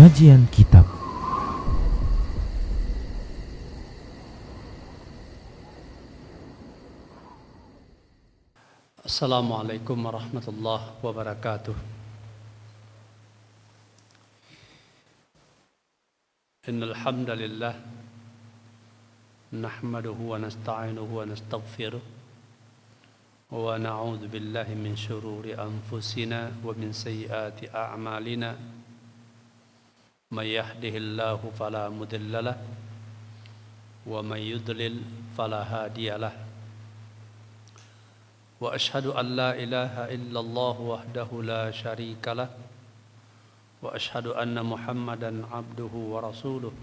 Kajian Kitab. Assalamualaikum warahmatullahi wabarakatuh. Innal hamdalillah nahmaduhu wa nasta'inuhu wa nastaghfiruh wa na'udzu billahi min shururi anfusina wa min sayyiati a'malina. May yahdihillahu fala mudilla lahu wa may yudlil fala hadiya lahu. Wa ashhadu an la ilaha illallah wahdahu la syarika lah wa ashhadu anna Muhammadan abduhu wa rasuluh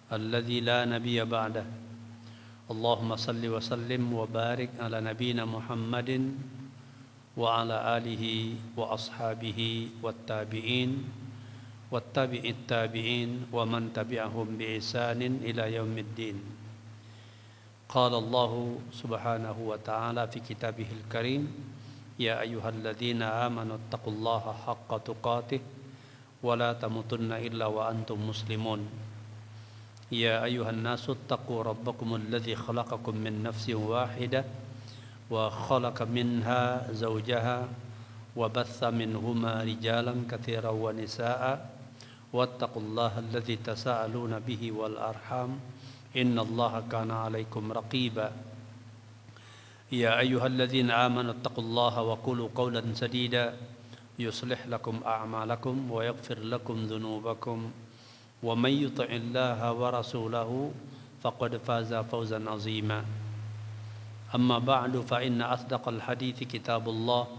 alladzi la nabiyya ba'dah. Allahumma salli wa sallim wa barik ala nabiyyina Muhammadin wa ala alihi wa ashabihi wat tabi'in wat tabi'it tabi'in wa man tabi'ahum bi ihsanin ila yaumiddin. Qala Allah subhanahu wa ta'ala fi kitabihil karim, ya ayyuhalladzina amanu taqullaha haqqa tuqatih wa la tamutunna illa wa antum muslimun. Ya ayyuhan nasu taqu rabbakumul ladzi khalaqakum min nafsin wahidah wa khalaqa minha zawjaha wa batha minhuma rijalan katsiran wa nisaa'a wattaqullaha alladzi tasaaluna bihi wal arham innallaha kana 'alaikum raqiba. Ya ayyuhalladzina amanu taqullaha wa qulu qawlan sadida yuslih lakum a'malakum wa yaghfir lakum dhunubakum wa may yuti'illaha wa rasulahu faqad faza fawzan 'azima. Amma ba'du fa inna asdaqal hadithi kitabullah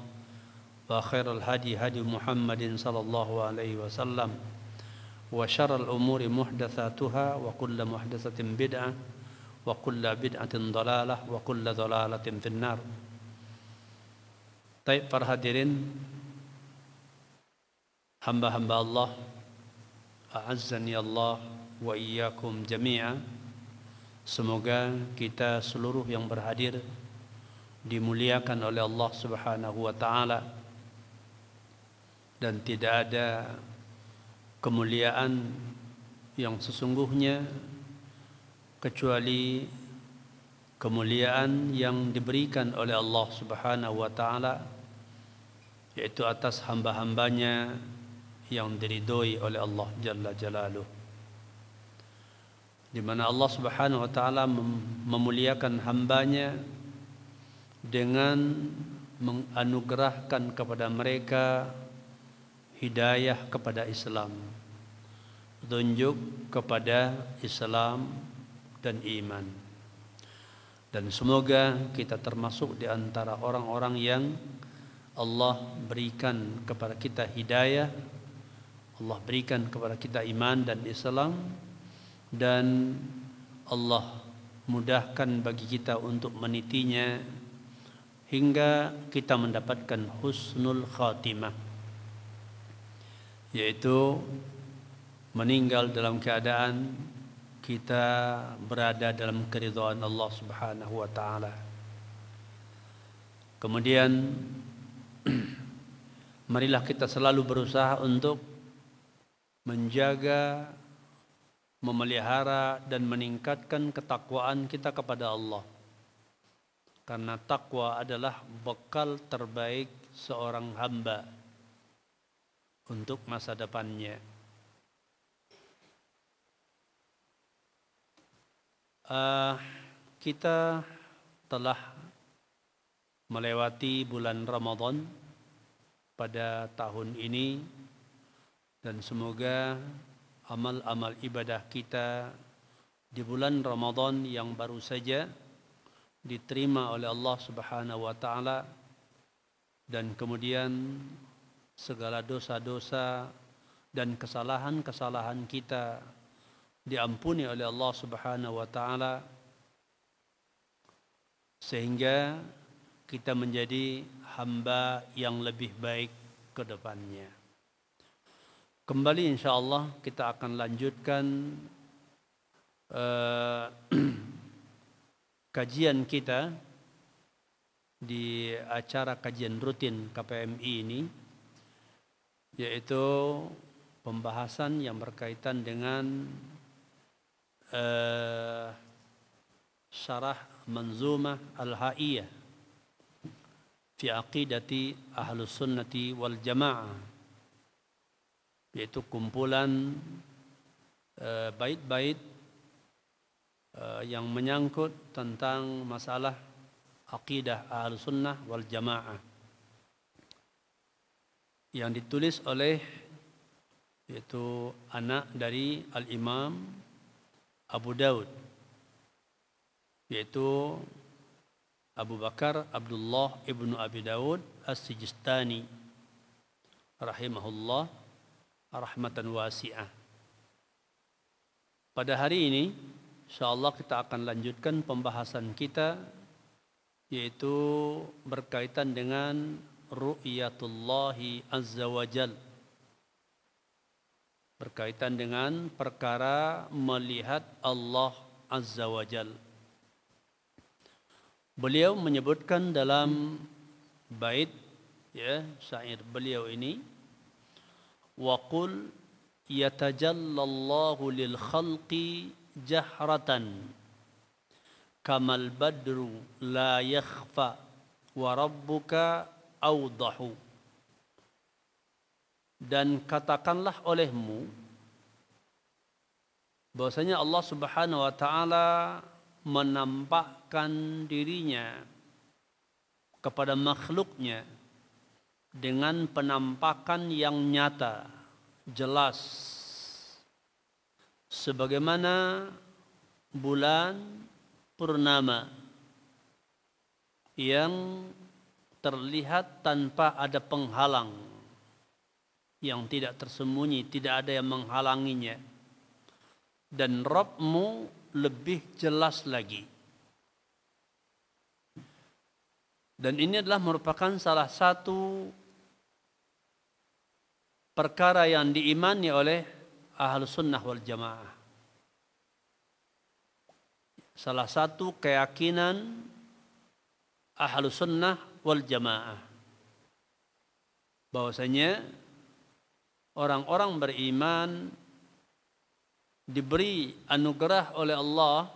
wa khairal hadi hadi Muhammadin sallallahu alaihi wasallam wa syarrul umuri muhdatsatuha wa kullu muhdatsatin bid'ah wa kullu bid'atin dhalalah wa kullu dhalalatin finnar. Baik para hadirin, hamba-hamba Allah, a'azzani Allah wa iyyakum jami'a. Semoga kita seluruh yang berhadir dimuliakan oleh Allah Subhanahu wa taala, dan tidak ada kemuliaan yang sesungguhnya kecuali kemuliaan yang diberikan oleh Allah Subhanahu wa taala, yaitu atas hamba-hambanya yang diridhoi oleh Allah Jalla Jalaluh, di mana Allah Subhanahu wa taala memuliakan hambanya dengan menganugerahkan kepada mereka hidayah kepada Islam, petunjuk kepada Islam dan iman. Dan semoga kita termasuk di antara orang-orang yang Allah berikan kepada kita hidayah, Allah berikan kepada kita iman dan Islam, dan Allah mudahkan bagi kita untuk menitinya hingga kita mendapatkan husnul khatimah, yaitu meninggal dalam keadaan kita berada dalam keridhaan Allah Subhanahu wa taala. Kemudian marilah kita selalu berusaha untuk menjaga, memelihara dan meningkatkan ketakwaan kita kepada Allah, karena takwa adalah bekal terbaik seorang hamba untuk masa depannya. Kita telah melewati bulan Ramadan pada tahun ini, dan semoga amal-amal ibadah kita di bulan Ramadan yang baru saja diterima oleh Allah Subhanahu wa taala, dan kemudian segala dosa-dosa dan kesalahan-kesalahan kita diampuni oleh Allah Subhanahu wa taala, sehingga kita menjadi hamba yang lebih baik ke depannya. Kembali insyaallah kita akan lanjutkan kajian kita di acara kajian rutin KPMI ini, yaitu pembahasan yang berkaitan dengan syarah Manzumah Al-Haiyah fi aqidati Ahlus Sunnati wal Jamaah, yaitu kumpulan bait-bait yang menyangkut tentang masalah aqidah Ahlus Sunnah wal Jamaah, yang ditulis oleh yaitu anak dari Al-Imam Abu Daud, yaitu Abu Bakar Abdullah ibnu Abi Daud As-Sijistani rahimahullah rahmatan wasi'ah. Pada hari ini insyaallah kita akan lanjutkan pembahasan kita, yaitu berkaitan dengan ru'yatullahi azza wa jal, berkaitan dengan perkara melihat Allah azza wa jal. Beliau menyebutkan dalam bait syair beliau ini, wa qul yatajallallahu lil khalqi jahratan kamal badru la yakhfa wa rabbuka awdahu. Dan katakanlah olehmu bahwasanya Allah Subhanahu wa taala menampakkan dirinya kepada makhluknya dengan penampakan yang nyata, jelas, sebagaimana bulan purnama yang terlihat tanpa ada penghalang, yang tidak tersembunyi, tidak ada yang menghalanginya. Dan Rabbmu lebih jelas lagi. Dan ini adalah merupakan salah satu perkara yang diimani oleh Ahlus Sunnah wal Jamaah. Salah satu keyakinan Ahlus Sunnah wal Jamaah, bahwasanya orang-orang beriman diberi anugerah oleh Allah,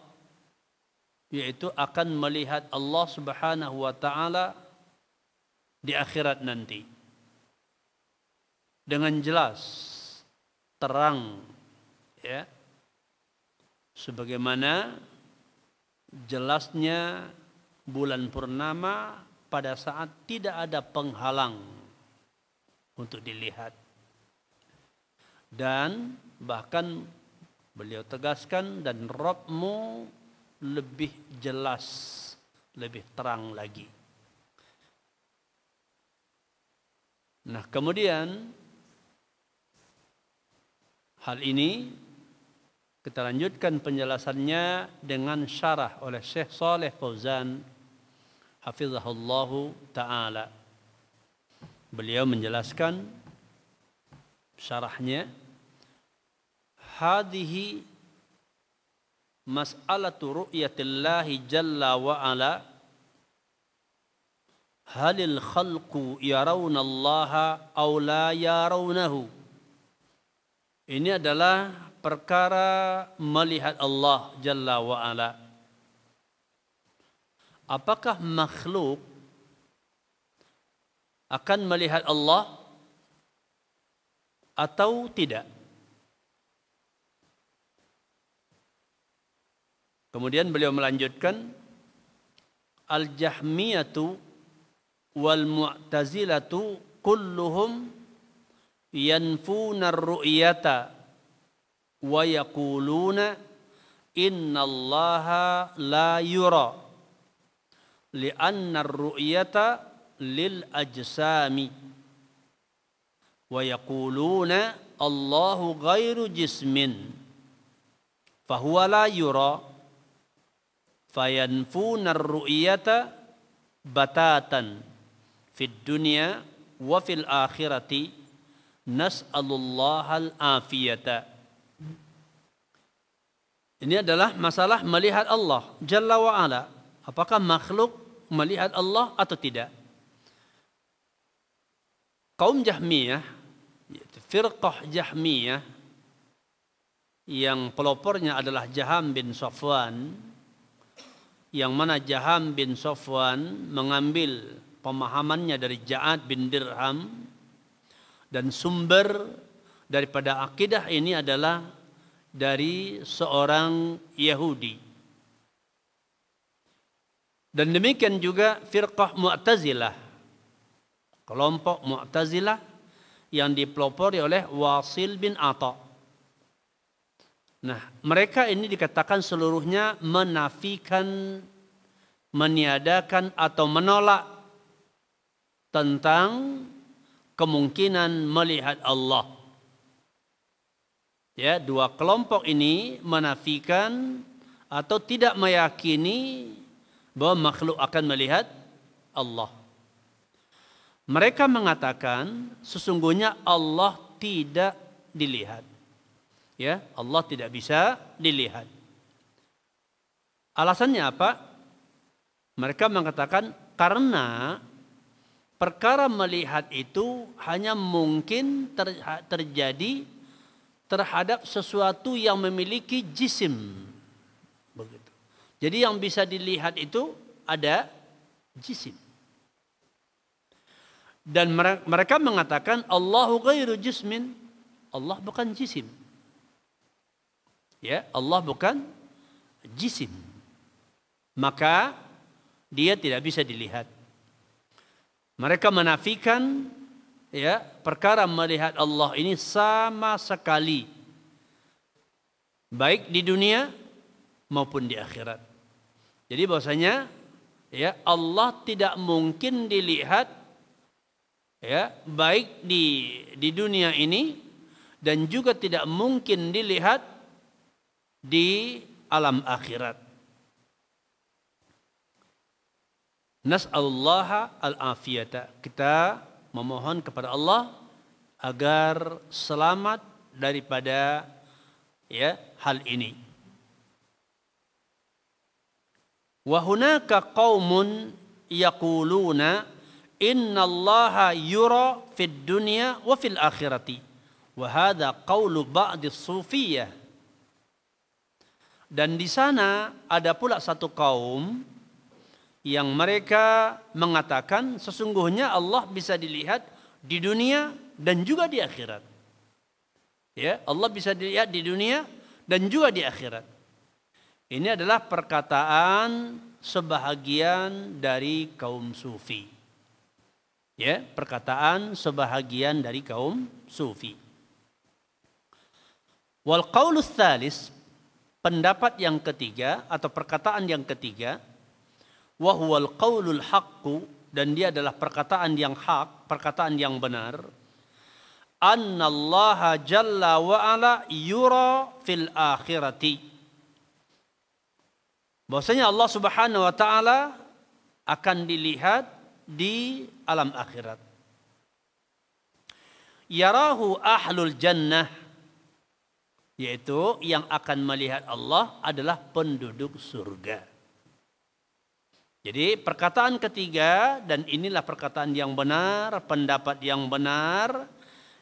yaitu akan melihat Allah Subhanahu wa taala di akhirat nanti dengan jelas, terang, ya, sebagaimana jelasnya bulan purnama pada saat tidak ada penghalang untuk dilihat. Dan bahkan beliau tegaskan, dan Rabbmu lebih jelas, lebih terang lagi. Nah, kemudian hal ini kita lanjutkan penjelasannya dengan syarah oleh Syekh Shalih Fauzan hafizahullahu ta'ala. Beliau menjelaskan syarahnya, hadhihi mas'alatu ru'yatillahi jalla wa ala halil khalqu yarawnallaha aw la yarawnahu. Ini adalah perkara melihat Allah jalla wa ala. Apakah makhluk akan melihat Allah atau tidak? Kemudian beliau melanjutkan, al-Jahmiyatu wal Mu'tazilatu kulluhum yanfuna ar-ru'yata wa yaquluna innallaha la yura li'anna ar-ru'yata lil ajsami wa yaquluna Allahu ghairu jismin fahuwa la yura fayanfuna ar-ru'yata batatan fid dunya wa fil akhirati nas'alullahal afiyata. Ini adalah masalah melihat Allah jalla wa ala. Apakah makhluk melihat Allah atau tidak? Kaum Jahmiyah firqah Jahmiyah yang pelopornya adalah Jaham bin Safwan, yang mana Jaham bin Safwan mengambil pemahamannya dari Ja'ad bin Dirham, dan sumber daripada akidah ini adalah dari seorang Yahudi. Dan demikian juga firqah Mu'tazilah, kelompok Mu'tazilah yang dipelopori oleh Wasil bin Atha. Nah, mereka ini dikatakan seluruhnya menafikan, meniadakan atau menolak tentang kemungkinan melihat Allah. Ya, dua kelompok ini menafikan atau tidak meyakini bahwa makhluk akan melihat Allah. Mereka mengatakan sesungguhnya Allah tidak dilihat. Ya, Allah tidak bisa dilihat. Alasannya apa? Mereka mengatakan karena perkara melihat itu hanya mungkin terjadi terhadap sesuatu yang memiliki jisim. Begitu. Jadi yang bisa dilihat itu ada jisim. Dan mereka mengatakan Allahu ghairu jismin. Allah bukan jisim. Ya, Allah bukan jisim. Maka dia tidak bisa dilihat. Mereka menafikan ya perkara melihat Allah ini sama sekali, baik di dunia maupun di akhirat. Jadi bahwasanya ya Allah tidak mungkin dilihat ya baik di dunia ini dan juga tidak mungkin dilihat di alam akhirat. Nas'alullaha al-afiyata. Kita memohon kepada Allah agar selamat daripada ya hal ini. Wa hunaka qaumun yaquluna innallaha yura fid dunya wa fil akhirati. Wa hadha qaulu ba'd as-sufiyyah. Dan di sana ada pula satu kaum yang mereka mengatakan sesungguhnya Allah bisa dilihat di dunia dan juga di akhirat. Ya, Allah bisa dilihat di dunia dan juga di akhirat. Ini adalah perkataan sebahagian dari kaum sufi. Ya, perkataan sebahagian dari kaum sufi. Wal qaulus tsalis, pendapat yang ketiga atau perkataan yang ketiga, wa huwal qaulul haqqu, dan dia adalah perkataan yang hak, perkataan yang benar. Annallaha jalla wa ala yura fil akhirati. Bahwasanya Allah Subhanahu wa taala akan dilihat di alam akhirat. Yarahu ahlul jannah, yaitu yang akan melihat Allah adalah penduduk surga. Jadi perkataan ketiga, dan inilah perkataan yang benar, pendapat yang benar,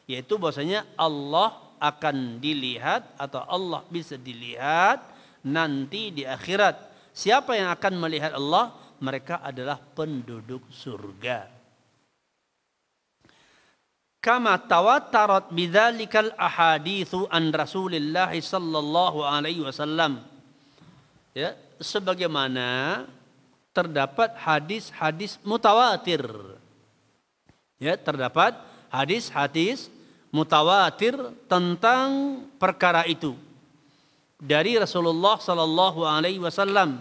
yaitu bahwasanya Allah akan dilihat atau Allah bisa dilihat nanti di akhirat. Siapa yang akan melihat Allah? Mereka adalah penduduk surga. Kama tawatarat bidzalikal ahaditsu an Rasulillah sallallahu alaihi wasallam. Ya, sebagaimana terdapat hadis-hadis mutawatir. Ya, terdapat hadis-hadis mutawatir tentang perkara itu dari Rasulullah sallallahu alaihi wasallam.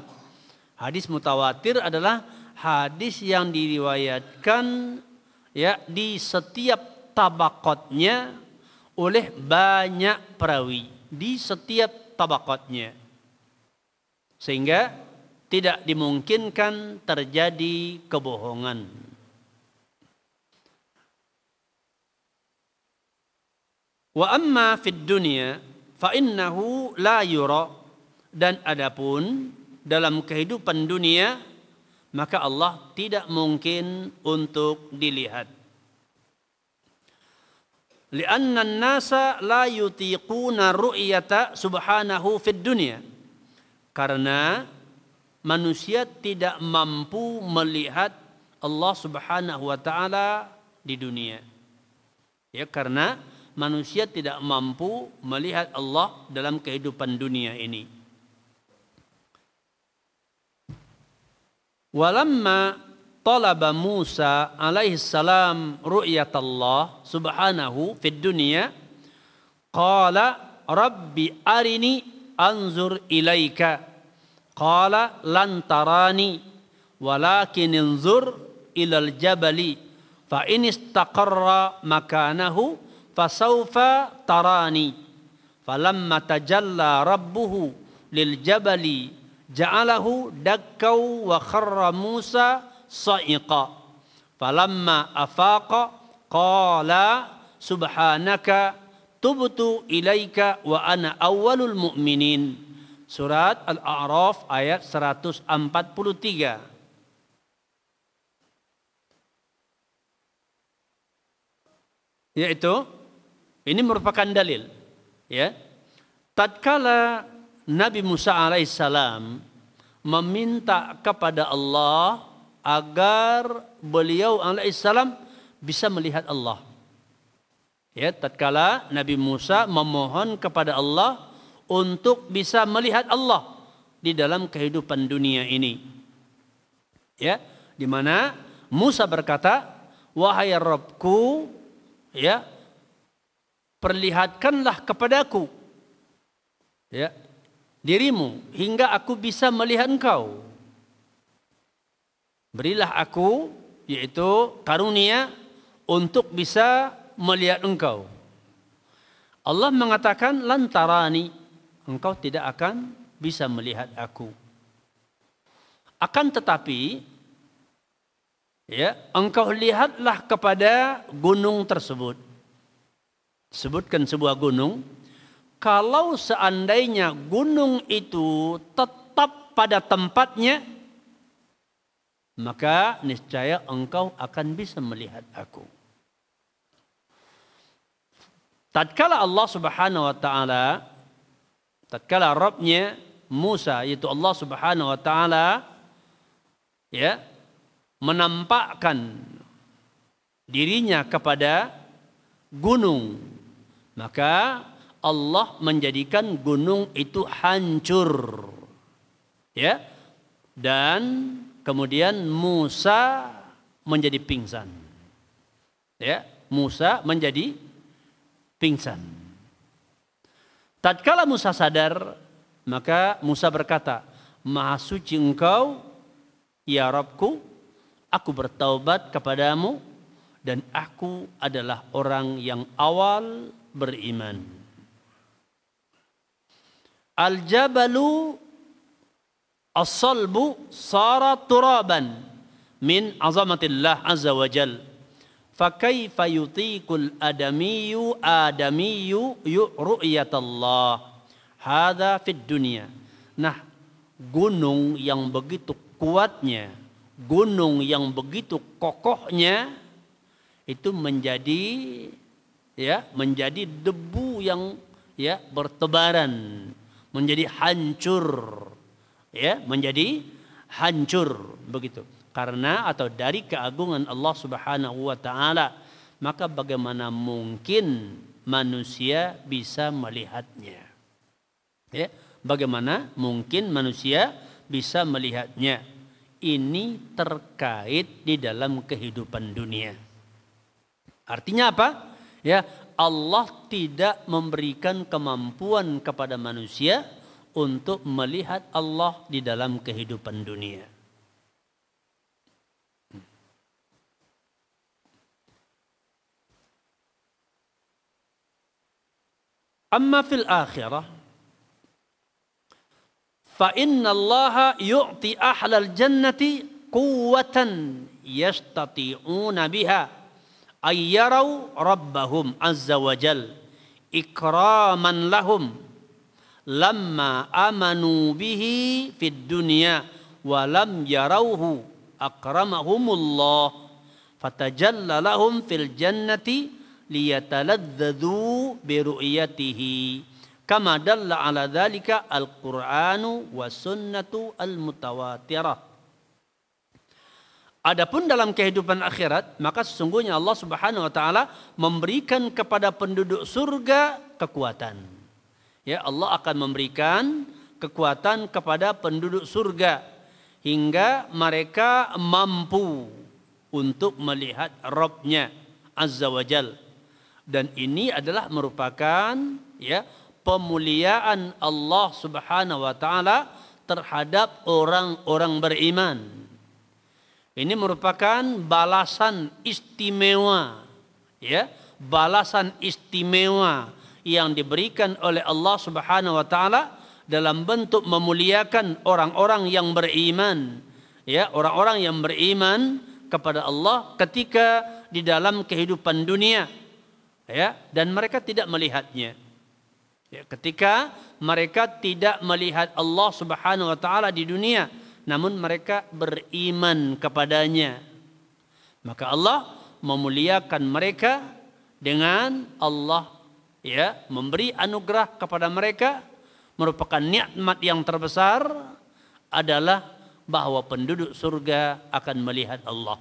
Hadis mutawatir adalah hadis yang diriwayatkan ya di setiap tabaqatnya oleh banyak perawi, di setiap tabaqatnya, sehingga tidak dimungkinkan terjadi kebohongan. Wa amma fid dunya fa innahu la yura, dan adapun dalam kehidupan dunia maka Allah tidak mungkin untuk dilihat. Li'anna an-nasa la yutiquna ru'yata subhanahu fid dunya. Karena manusia tidak mampu melihat Allah Subhanahu wa taala di dunia. Ya, karena manusia tidak mampu melihat Allah dalam kehidupan dunia ini. Walamma talaba Musa alaihi salam ru'yat Allah subhanahu fid dunya qala rabbi arini anzur ilaika qala lan tarani walakin anzur ilal jabali fa in istaqarra makanahu fasawfa tarani falamma tajalla rabbuhu lil jabali ja'alahu dakkau wa kharra Musa sa'iqa falamma afaqa qala subhanaka tubtu ilaika wa ana awwalul mu'minin. Surat Al-A'raf ayat 143. Yaitu ini merupakan dalil, ya. Tatkala Nabi Musa alaihissalam meminta kepada Allah agar beliau alaihissalam bisa melihat Allah. Ya, tatkala Nabi Musa memohon kepada Allah untuk bisa melihat Allah di dalam kehidupan dunia ini. Ya, di mana Musa berkata, "Wahai Rabbku, ya, perlihatkanlah kepadaku, ya, dirimu hingga aku bisa melihat engkau. Berilah aku, yaitu karunia, untuk bisa melihat engkau." Allah mengatakan, lantarani, engkau tidak akan bisa melihat aku. Akan tetapi, ya, engkau lihatlah kepada gunung tersebut. Sebutkan sebuah gunung. Kalau seandainya gunung itu tetap pada tempatnya, maka niscaya engkau akan bisa melihat aku. Tatkala Allah Subhanahu wa taala, tatkala Rabbnya Musa, yaitu Allah Subhanahu wa taala, ya, menampakkan dirinya kepada gunung, maka Allah menjadikan gunung itu hancur, ya, dan kemudian Musa menjadi pingsan. Ya, Musa menjadi pingsan. Tatkala Musa sadar, maka Musa berkata, "Maha suci engkau, ya Rabbku, aku bertaubat kepadamu dan aku adalah orang yang awal beriman." Al-jabalu as-salbu sara turaban min azamatillah azza wa jal. Fakaifa yutiqul adamiyyu ru'yatallah. Hadza fid dunya. Nah, gunung yang begitu kuatnya, gunung yang begitu kokohnya itu menjadi, ya, menjadi debu yang, ya, bertebaran, menjadi hancur, ya, menjadi hancur begitu. Karena atau dari keagungan Allah Subhanahu wa taala, maka bagaimana mungkin manusia bisa melihatnya? Ya, bagaimana mungkin manusia bisa melihatnya? Ini terkait di dalam kehidupan dunia. Artinya apa? Ya, Allah tidak memberikan kemampuan kepada manusia untuk melihat Allah di dalam kehidupan dunia. Amma fil akhirah, fa inna Allah yu'ti ahlal jannati quwwatan yastati'una biha ay yarau rabbahum azza wa jal ikraman lahum lamma amanu bihi fid dunya wa lam yarauhu akramahumullah fatajalla lahum fil jannati liyataladzadzu bi ru'yatihi kama dalla ala dzalika al-Qur'anu was sunnatu al-mutawatirah. Adapun dalam kehidupan akhirat, maka sesungguhnya Allah Subhanahu wa taala memberikan kepada penduduk surga kekuatan. Ya, Allah akan memberikan kekuatan kepada penduduk surga hingga mereka mampu untuk melihat Rabb-nya Azza wa Jal. Dan ini adalah merupakan ya pemuliaan Allah Subhanahu wa taala terhadap orang-orang beriman. Ini merupakan balasan istimewa, ya, balasan istimewa yang diberikan oleh Allah Subhanahu wa taala dalam bentuk memuliakan orang-orang yang beriman, ya, orang-orang yang beriman kepada Allah ketika di dalam kehidupan dunia, ya, dan mereka tidak melihatnya. Ya, ketika mereka tidak melihat Allah Subhanahu wa taala di dunia, namun mereka beriman kepadanya, maka Allah memuliakan mereka dengan Allah ya memberi anugerah kepada mereka. Merupakan nikmat yang terbesar adalah bahwa penduduk surga akan melihat Allah.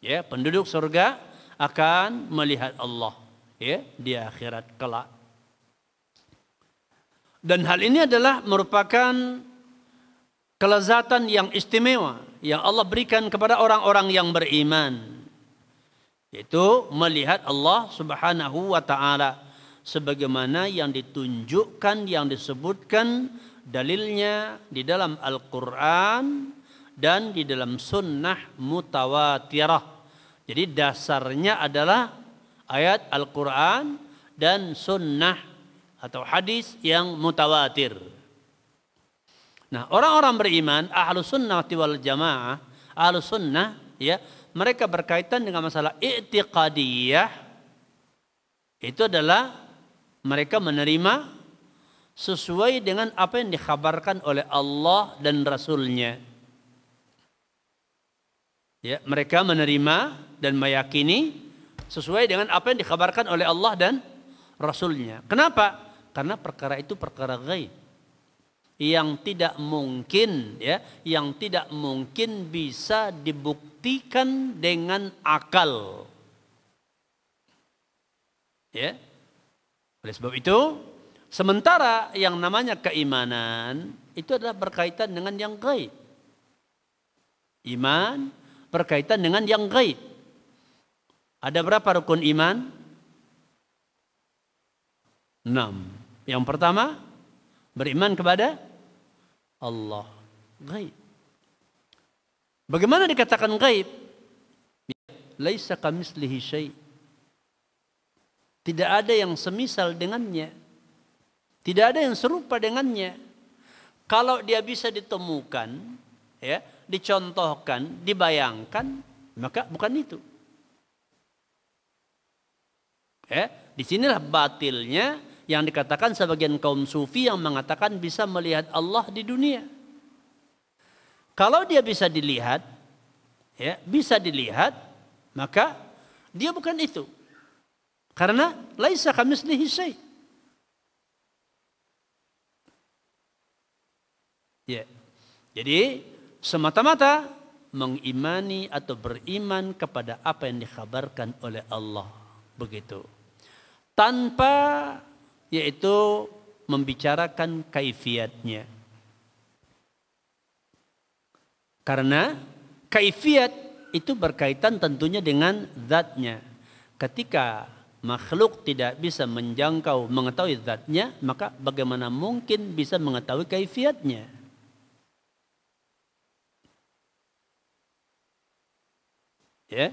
Ya, penduduk surga akan melihat Allah ya di akhirat kelak. Dan hal ini adalah merupakan kelezatan yang istimewa yang Allah berikan kepada orang-orang yang beriman, yaitu melihat Allah Subhanahu wa taala sebagaimana yang ditunjukkan, yang disebutkan dalilnya di dalam Al-Qur'an dan di dalam sunnah mutawatirah. Jadi dasarnya adalah ayat Al-Qur'an dan sunnah atau hadis yang mutawatir. Nah, orang-orang beriman, ahlus sunnah wal jamaah, ahlus sunnah, ya, mereka berkaitan dengan masalah i'tiqadiyah. Itu adalah mereka menerima sesuai dengan apa yang dikhabarkan oleh Allah dan Rasul-Nya. Ya, mereka menerima dan meyakini sesuai dengan apa yang dikhabarkan oleh Allah dan Rasul-Nya. Kenapa? Karena perkara itu perkara ghaib, yang tidak mungkin ya, yang tidak mungkin bisa dibuktikan dengan akal. Ya. Oleh sebab itu, sementara yang namanya keimanan itu adalah berkaitan dengan yang gaib. Iman berkaitan dengan yang gaib. Ada berapa rukun iman? 6. Yang pertama, beriman kepada Allah, gaib. Bagaimana dikatakan gaib? Laisa kamitslihi syai'. Tidak ada yang semisal dengannya. Tidak ada yang serupa dengannya. Kalau dia bisa ditemukan, ya, dicontohkan, dibayangkan, maka bukan itu. Ya, disinilah batilnya yang dikatakan sebagian kaum sufi yang mengatakan bisa melihat Allah di dunia. Kalau dia bisa dilihat, ya, bisa dilihat, maka dia bukan itu. Karena laisa kamitslihi syai'. Ya. Jadi semata-mata mengimani atau beriman kepada apa yang dikhabarkan oleh Allah, begitu. Tanpa yaitu membicarakan kaifiatnya. Karena kaifiat itu berkaitan tentunya dengan zatnya. Ketika makhluk tidak bisa menjangkau mengetahui zatnya, maka bagaimana mungkin bisa mengetahui kaifiatnya? Ya.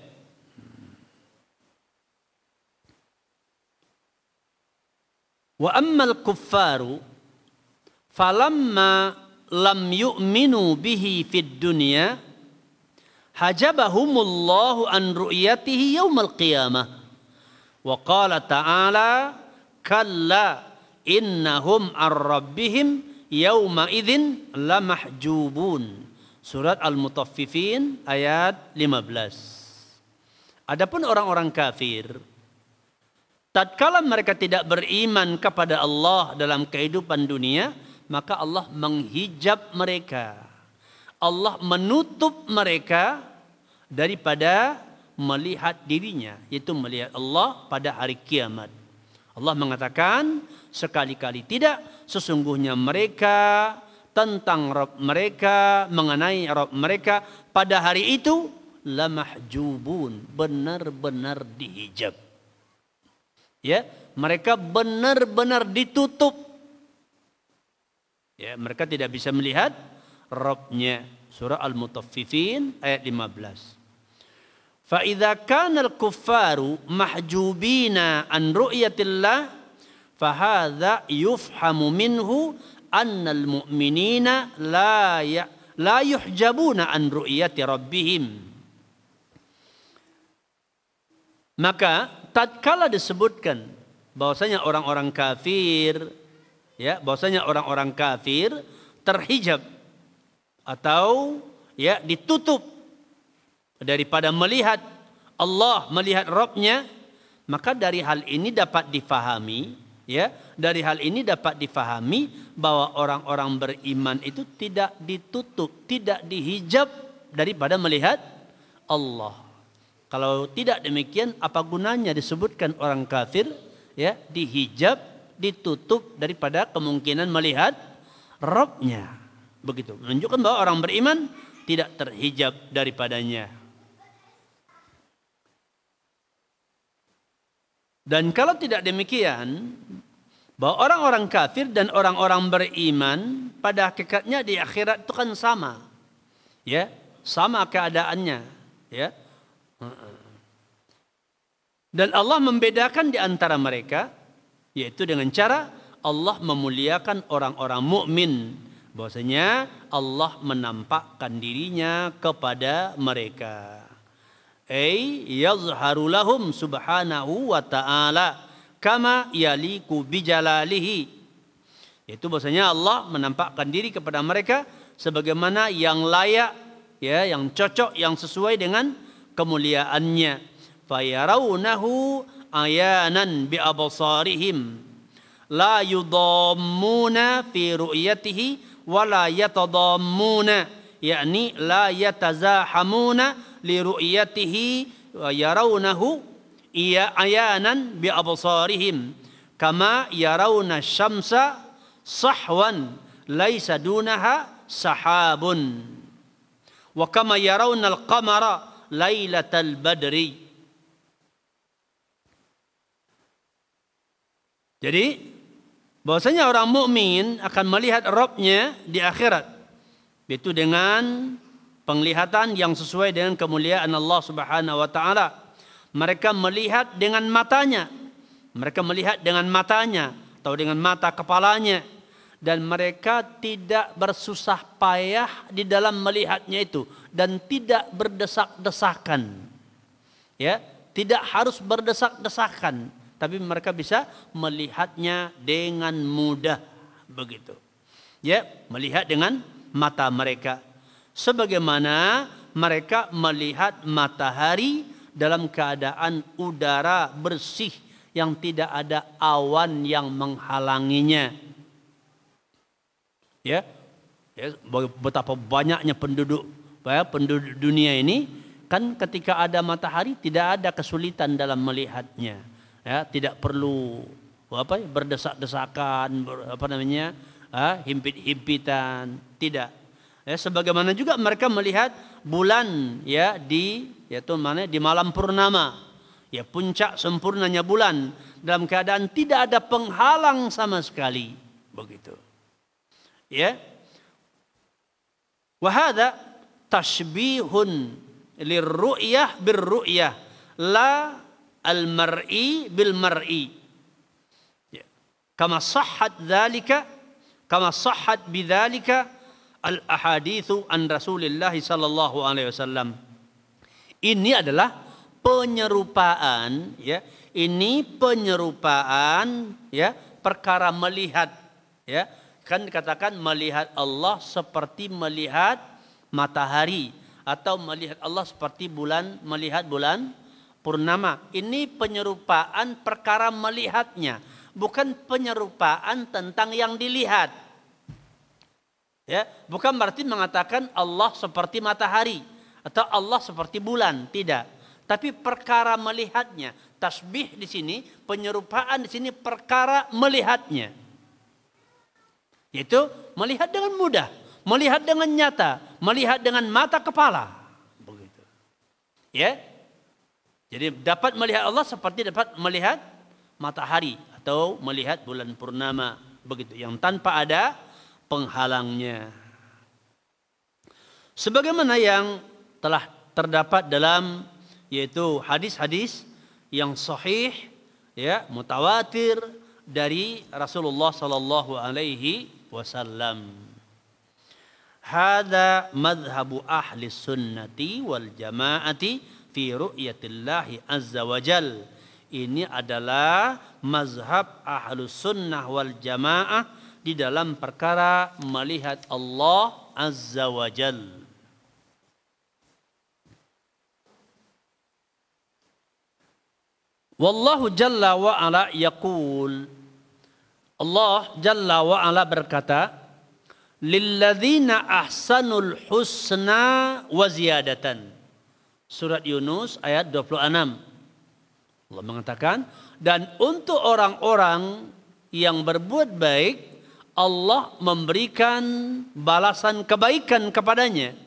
Wa ammal kuffaru falamma lam yu'minu bihi fid dunya hajabahumullahu an ru'yatihi yaumal qiyamah. Wa qala ta'ala kalla innahum ar-rabbihim yawma idzin lamahjubun. Surat Al-Mutaffifin ayat 15. Adapun orang-orang kafir, tatkala mereka tidak beriman kepada Allah dalam kehidupan dunia, maka Allah menghijab mereka. Allah menutup mereka daripada melihat dirinya, yaitu melihat Allah pada hari kiamat. Allah mengatakan sekali-kali tidak, sesungguhnya mereka tentang Rabb mereka, mengenai Rabb mereka pada hari itu lamahjubun, benar-benar dihijab. Ya, mereka benar-benar ditutup. Ya, mereka tidak bisa melihat Rabbnya. Surah Al-Mutaffifin ayat 15. Fa idza kana al-kuffaru mahjubina an ru'yatillah fa hadza yufhamu minhu anna al-mu'minina la yuhjabuna an ru'yati rabbihim. Maka tatkala disebutkan bahwasanya orang-orang kafir, ya, bahwasanya orang-orang kafir terhijab atau ya ditutup daripada melihat Allah, melihat Rabbnya, maka dari hal ini dapat difahami, ya, dari hal ini dapat difahami bahwa orang-orang beriman itu tidak ditutup, tidak dihijab daripada melihat Allah. Kalau tidak demikian, apa gunanya disebutkan orang kafir, ya, dihijab, ditutup daripada kemungkinan melihat Rabbnya. Begitu, menunjukkan bahwa orang beriman tidak terhijab daripadanya. Dan kalau tidak demikian, bahwa orang-orang kafir dan orang-orang beriman pada hakikatnya di akhirat itu kan sama, ya, sama keadaannya, ya. Dan Allah membedakan di antara mereka, yaitu dengan cara Allah memuliakan orang-orang mukmin, bahwasanya Allah menampakkan dirinya kepada mereka. Yazharu lahum subhanahu wa ta'ala kama yaliku bijalalihi. Yaitu bahwasanya Allah menampakkan diri kepada mereka sebagaimana yang layak, ya, yang cocok, yang sesuai dengan kemuliaannya. Fayarawnahu ayanan bi absarihim la yudammuna fi ru'yatihi wa la yatadammuna, yakni la yatazahamuna li ru'yatihi wa yarawnahu ayanan bi absarihim kama yarawna syamsa sahwan laisa dunaha sahabun wa kama yarawna al-qamara lailatal badri. Jadi bahwasanya orang mukmin akan melihat Rabbnya di akhirat, yaitu dengan penglihatan yang sesuai dengan kemuliaan Allah Subhanahu wa taala. Mereka melihat dengan matanya. Mereka melihat dengan matanya atau dengan mata kepalanya, dan mereka tidak bersusah payah di dalam melihatnya itu dan tidak berdesak-desakan. Ya, tidak harus berdesak-desakan, tapi mereka bisa melihatnya dengan mudah, begitu. Ya, melihat dengan mata mereka. Sebagaimana mereka melihat matahari dalam keadaan udara bersih yang tidak ada awan yang menghalanginya. Ya, betapa banyaknya penduduk dunia ini, kan ketika ada matahari tidak ada kesulitan dalam melihatnya. Ya, tidak perlu berdesak-desakan, himpit-himpitan, tidak. Ya, sebagaimana juga mereka melihat bulan, ya, di malam purnama, ya, puncak sempurnanya bulan dalam keadaan tidak ada penghalang sama sekali, begitu. Ya, wa hadza tashbihun lirru'yah birru'yah la al-mar'i bil mar'i. Ya. Kama sahhat bidzalika al-ahaditsu an Rasulillah sallallahu alaihi wasallam. Ini adalah penyerupaan, ya. Ini penyerupaan, ya, perkara melihat, ya. Kan dikatakan melihat Allah seperti melihat matahari atau melihat Allah seperti melihat bulan purnama. Ini penyerupaan perkara melihatnya, bukan penyerupaan tentang yang dilihat. Ya, bukan berarti mengatakan Allah seperti matahari atau Allah seperti bulan, tidak. Tapi perkara melihatnya, tasbih di sini, penyerupaan di sini perkara melihatnya. Yaitu melihat dengan mudah, melihat dengan nyata, melihat dengan mata kepala. Begitu. Ya. Jadi dapat melihat Allah seperti dapat melihat matahari atau melihat bulan purnama, begitu, yang tanpa ada penghalangnya. Sebagaimana yang telah terdapat dalam yaitu hadis-hadis yang sahih, ya, mutawatir dari Rasulullah sallallahu alaihi wasallam. Hada madhabu ahli sunnati wal jamaati fi ru'yatillahi azza wa jal. Ini adalah mazhab ahlu sunnah wal jamaah di dalam perkara melihat Allah azza wa jal. Wallahu jalla wa ala yaqul. Allah jalla wa ala berkata, lilladzina ahsanul husna wa ziyadatan. Surat Yunus ayat 26. Allah mengatakan, dan untuk orang-orang yang berbuat baik, Allah memberikan balasan kebaikan kepadanya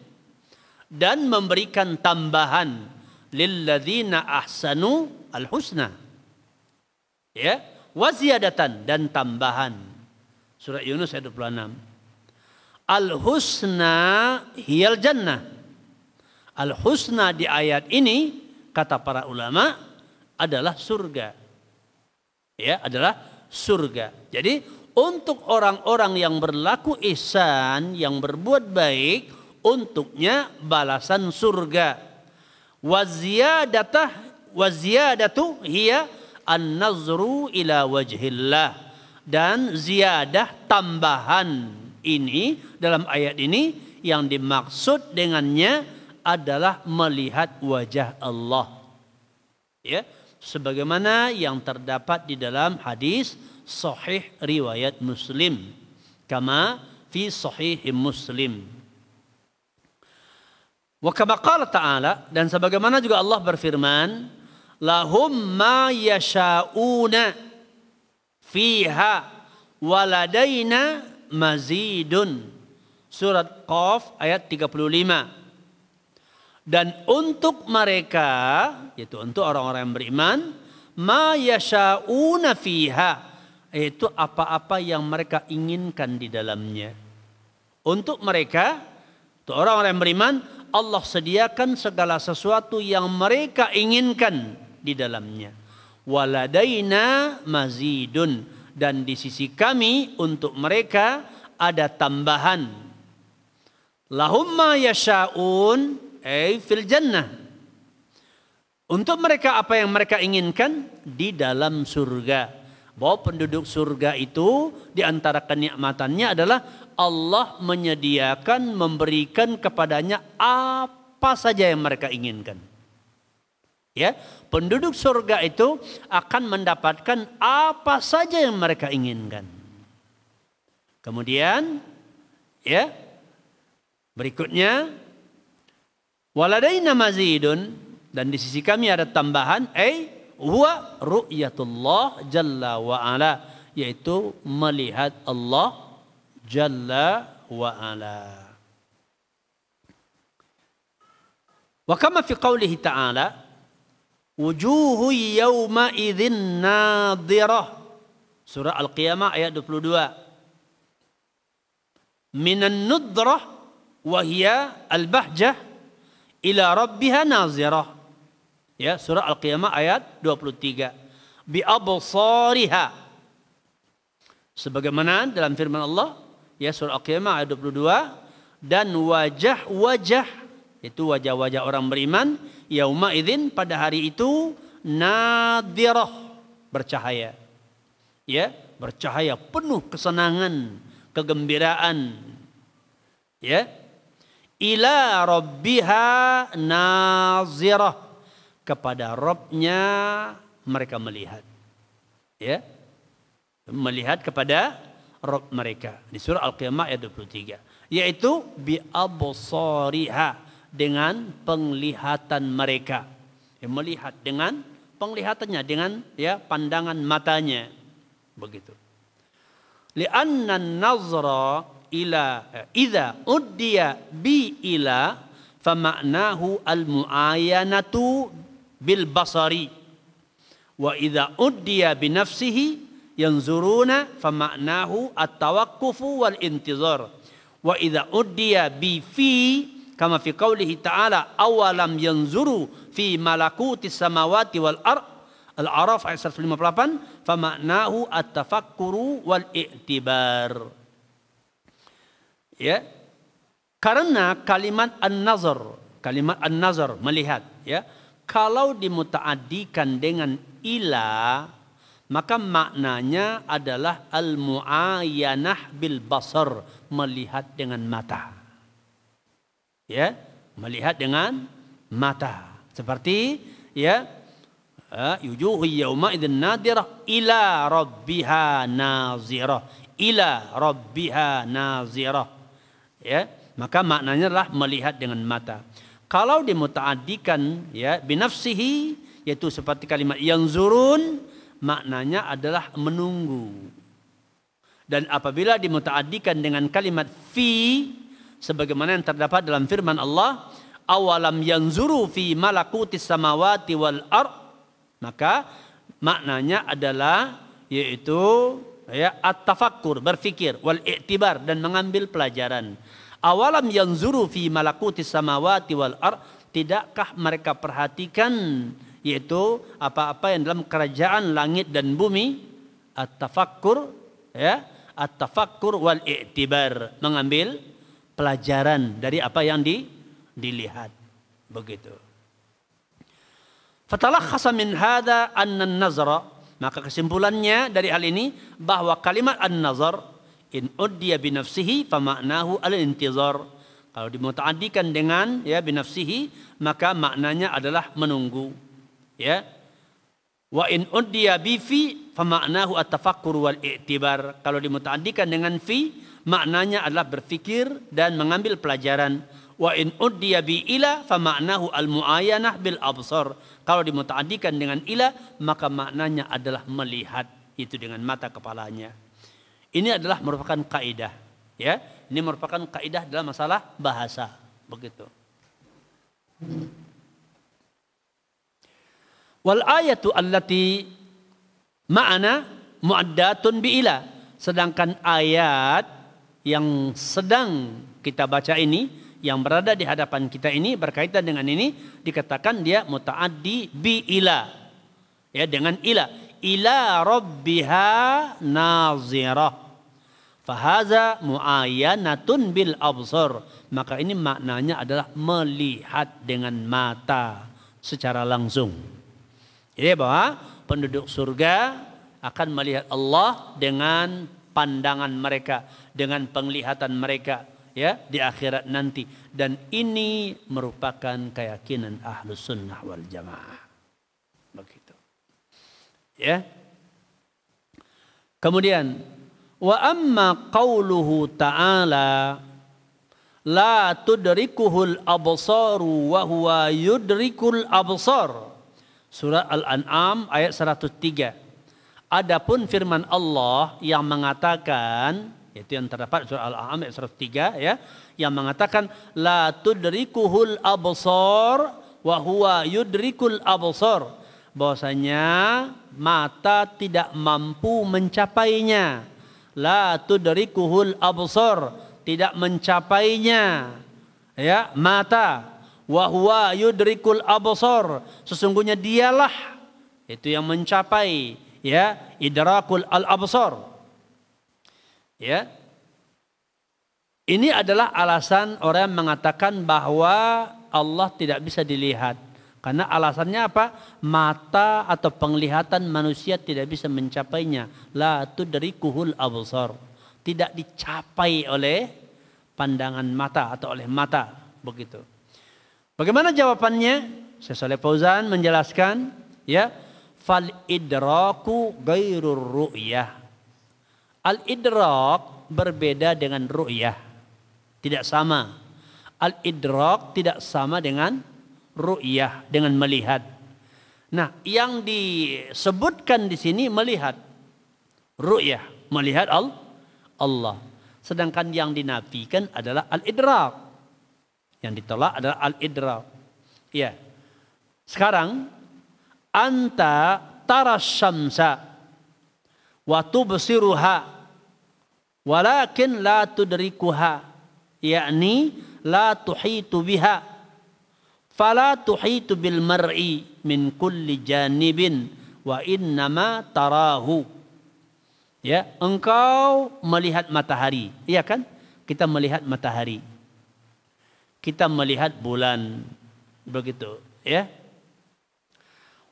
dan memberikan tambahan lilladzina ahsanu al-husna. Ya, wa ziyadatan, dan tambahan. Surat Yunus ayat 26. Al-husna hiyal jannah. Al-husna di ayat ini kata para ulama adalah surga. Ya, adalah surga. Jadi untuk orang-orang yang berlaku ihsan, yang berbuat baik, untuknya balasan surga. Waziyadatu hiya an-nazru ila wajhillah. Dan ziyadah, tambahan ini dalam ayat ini yang dimaksud dengannya adalah melihat wajah Allah. Ya, sebagaimana yang terdapat di dalam hadis sahih riwayat Muslim, kama fi sahih Muslim. Wa kama qala ta'ala, dan sebagaimana juga Allah berfirman, lahum ma yasha'una fiha waladaina mazidun. Surat Qaf ayat 35. Dan untuk mereka, yaitu untuk orang-orang yang beriman, ma yasha'una fiha, yaitu apa-apa yang mereka inginkan di dalamnya. Untuk mereka, untuk orang-orang yang beriman, Allah sediakan segala sesuatu yang mereka inginkan di dalamnya. Waladaina mazidun, dan di sisi kami untuk mereka ada tambahan. Lahum ma yasha'un fil jannah. Untuk mereka apa yang mereka inginkan di dalam surga. Bahwa penduduk surga itu di antara kenikmatannya adalah Allah menyediakan, memberikan kepadanya apa saja yang mereka inginkan. Ya, penduduk surga itu akan mendapatkan apa saja yang mereka inginkan. Kemudian, ya, berikutnya, waladaina mazidun, dan di sisi kami ada tambahan, huwa ru'yatullah jalla wa ala, yaitu melihat Allah jalla wa ala. Wa kama fi qawlihi ta'ala, wujuhu yawma idzin nadhirah. Surah Al-Qiyamah ayat 22. Minan nudrah wa hiya al-bahjah ila rabbiha nazirah. Ya, surah Al-Qiyamah ayat 23. Bi absariha. Sebagaimana dalam firman Allah, ya, surah Al-Qiyamah ayat 22, dan wajah-wajah, itu wajah-wajah orang beriman, yauma idzin, pada hari itu, nadirah, bercahaya. Ya, bercahaya, penuh kesenangan, kegembiraan. Ya. Ila rabbiha nazirah, kepada Rabbnya mereka melihat. Ya. Melihat kepada Rabb mereka. Di surah Al-Qiyamah ayat 23. Yaitu bi absariha, dengan penglihatan mereka. Ya, melihat dengan penglihatannya, dengan ya pandangan matanya. Begitu. Li'anna an-nazra ila idza uddiya bi ila fama'nahu al-mu'ayanatu bil basari wa idza uddiya bi nafsihi yanzuruna fama'nahu at-tawaqqufu wal intizar wa idza uddiya bi fi kama fi qoulihi ta'ala awalam yanzuru fi malakutis samawati wal ard Al-A'raf ayat 158 fama'nahu at-tafakkuru wal i'tibar. Ya. Karena kalimat an-nazar melihat, ya. Kalau dimuta'addikan dengan ila, maka maknanya adalah al-mu'ayanah bil basar, melihat dengan mata. Ya, melihat dengan mata. Seperti ya, yujuhu yauma idzin nadirah ila rabbiha nazirah, ila rabbiha nazirah. Ya, maka maknanya adalah melihat dengan mata. Kalau dimuta'addikan ya binafsihi, yaitu seperti kalimat yanzurun, maknanya adalah menunggu. Dan apabila dimuta'addikan dengan kalimat fi, sebagaimana yang terdapat dalam firman Allah, awalam yanzuru fi malakutis samawati wal ard, maka maknanya adalah yaitu ya at-tafakkur, berfikir, wal i'tibar, dan mengambil pelajaran. Awalam yanzuru fi malakutis samawati wal ard, tidakkah mereka perhatikan yaitu apa-apa yang dalam kerajaan langit dan bumi? At-tafakkur, ya, at-tafakkur wal i'tibar, mengambil pelajaran dari apa yang dilihat. Begitu. Fatalakhasa min hadza anna an-nazara, maka kesimpulannya dari hal ini bahwa kalimat an-nazar in uddiya bi nafsihi fa ma'nahu al-intizar. Kalau dimuta'addikan dengan ya bi nafsihi, maka maknanya adalah menunggu. Ya. Wa in uddiya bi fi fa ma'nahu at-tafakkur wal i'tibar. Kalau dimuta'addikan dengan fi, maknanya adalah berfikir dan mengambil pelajaran. Wa in uddiya bi ila fa ma'nahu al-mu'ayanah bil absar. Kalau dimuta'addikan dengan ila, maka maknanya adalah melihat, itu dengan mata kepalanya. Ini adalah merupakan kaidah, ya. Ini merupakan kaidah dalam masalah bahasa, begitu. Wal ayatu allati ma'ana mu'addatun bi ila. Sedangkan ayat yang sedang kita baca ini, yang berada di hadapan kita ini, berkaitan dengan ini, dikatakan dia muta'addi bi ila. Ya, dengan ila. Ila rabbiha nazirah. Fahaza mu'ayanatun bil absar. Maka ini maknanya adalah melihat dengan mata secara langsung. Jadi bahwa penduduk surga akan melihat Allah dengan pandangan mereka, dengan penglihatan mereka, ya, di akhirat nanti. Dan ini merupakan keyakinan Ahlus Sunnah wal Jamaah. Begitu. Ya. Kemudian wa amma qauluhu ta'ala la tudrikuhul absaru wa huwa yudrikul absar. Surah Al-An'am ayat 103. Adapun firman Allah yang mengatakan, itu yang terdapat surah Al-An'am ayat 103, ya, yang mengatakan la tudrikuhul absar wa huwa yudrikul absar, bahwasanya mata tidak mampu mencapainya. La tudrikuhul absar, tidak mencapainya, ya, mata. Wa huwa yudrikul absar, sesungguhnya dialah itu yang mencapai, ya, idrakul al absar. Ya. Ini adalah alasan orang yang mengatakan bahwa Allah tidak bisa dilihat. Karena alasannya apa? Mata atau penglihatan manusia tidak bisa mencapainya. La tudrikuhul absar. Tidak dicapai oleh pandangan mata atau oleh mata. Begitu. Bagaimana jawabannya? Syekh Shalih Fauzan menjelaskan, ya, fal idraku ghairur ru'yah. Al idrak berbeda dengan ru'yah. Tidak sama. Al idrak tidak sama dengan ru'yah, dengan melihat. Nah, yang disebutkan di sini melihat, ru'yah, melihat Allah. Sedangkan yang dinafikan adalah al-idrak. Yang ditolak adalah al-idrak. Ya. Sekarang anta tara syamsa wa tubsiruha walakin la tudrikuha, yakni la tuhitu biha fala tuhitu bil mar'i min kulli janibin wa innama tarahu. Ya, engkau melihat matahari, iya kan? Kita melihat matahari, kita melihat bulan, begitu, ya.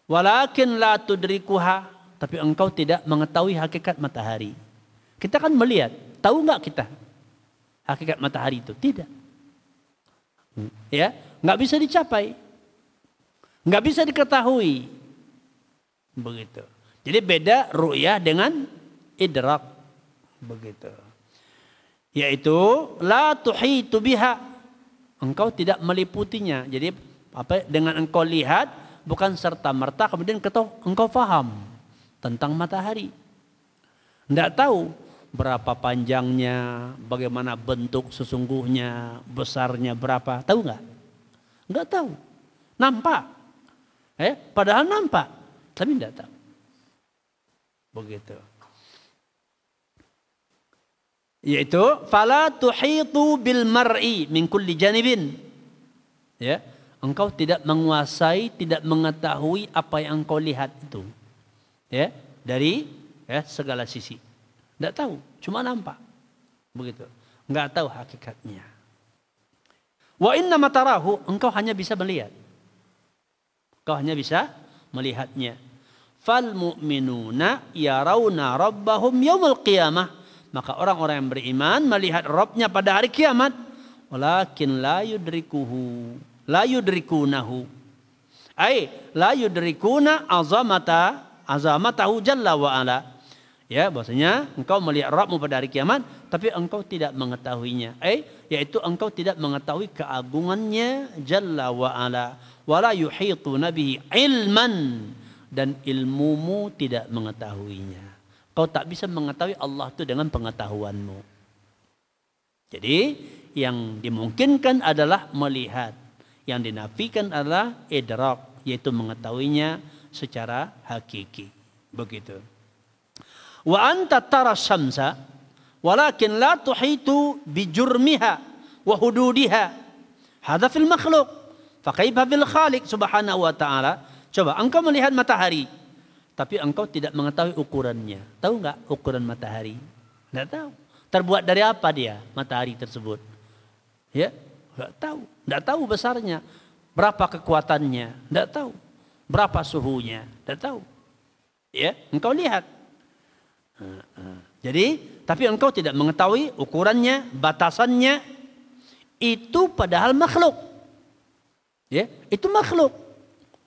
Walakin la tudrikuha, tapi engkau tidak mengetahui hakikat matahari. Kita kan melihat, tahu nggak kita hakikat matahari itu? Tidak, ya, nggak bisa dicapai, nggak bisa diketahui, begitu. Jadi beda ru'yah dengan idrak, begitu. Yaitu la tuhitu biha, engkau tidak meliputinya. Jadi apa, dengan engkau lihat bukan serta merta kemudian engkau faham tentang matahari. Tidak tahu berapa panjangnya, bagaimana bentuk sesungguhnya, besarnya berapa, tahu nggak? Nggak tahu. Nampak, padahal nampak, tapi tidak tahu. Begitu. Yaitu fala tuhitu bil mar'i min kulli janibin. Ya, engkau tidak menguasai, tidak mengetahui apa yang engkau lihat itu. Ya, dari segala sisi. Tidak tahu, cuma nampak. Begitu. Enggak tahu hakikatnya. Wa inna matarahu, engkau hanya bisa melihat. Engkau hanya bisa melihatnya. Fal mu'minuna yarawna rabbahum yaumil qiyamah. Maka orang-orang yang beriman melihat Rabbnya pada hari kiamat. Walakin la yudrikuhu, la yudrikunahu. Ay la yudrikuna azamatahu jalla wa ala. Ya, bahwasanya engkau melihat Rabbmu pada hari kiamat, tapi engkau tidak mengetahuinya. Yaitu engkau tidak mengetahui keagungannya jalla wa ala. Wala yuhituna bihi ilman, dan ilmumu tidak mengetahuinya. Kau tak bisa mengetahui Allah itu dengan pengetahuanmu. Jadi yang dimungkinkan adalah melihat, yang dinafikan adalah idrak, yaitu mengetahuinya secara hakiki. Begitu. Wa anta tara syamsa walakin la tuhitu bi jurmiha wa hududiha. Hadza fil makhluq. Fa kaifa bil khaliq subhanahu wa ta'ala? Coba engkau melihat matahari, tapi engkau tidak mengetahui ukurannya. Tahu nggak ukuran matahari? Nggak tahu. Terbuat dari apa dia matahari tersebut? Ya, nggak tahu. Nggak tahu besarnya, berapa kekuatannya, nggak tahu. Berapa suhunya, nggak tahu. Ya, engkau lihat. Jadi, tapi engkau tidak mengetahui ukurannya, batasannya. Itu padahal makhluk. Ya, itu makhluk.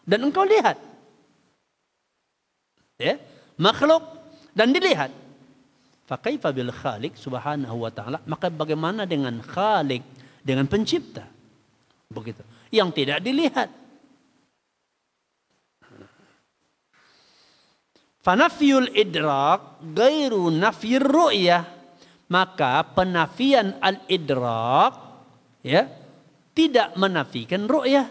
Dan engkau lihat. Ya, makhluk dan dilihat. Fa kaifa bil khaliq subhanahu wa ta'ala, maka bagaimana dengan khaliq, dengan pencipta, begitu, yang tidak dilihat. Fa nafyul idrak ghairu nafyir ru'yah, maka penafian al idrak, ya, tidak menafikan ru'yah.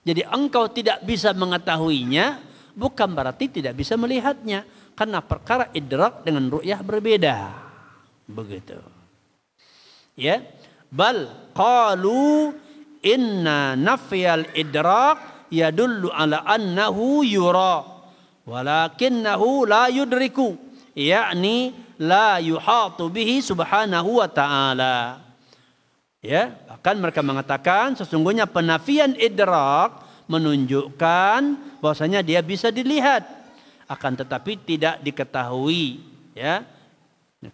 Jadi engkau tidak bisa mengetahuinya bukan berarti tidak bisa melihatnya, karena perkara idrak dengan ru'yah berbeda. Begitu. Ya, bal qalu inna nafyal idrak yadullu ala annahu yura walakinnahu la yudriku, yakni la yuhatu bihi subhanahu wa ta'ala. Ya, bahkan mereka mengatakan sesungguhnya penafian idrak menunjukkan bahwasanya dia bisa dilihat, akan tetapi tidak diketahui, ya,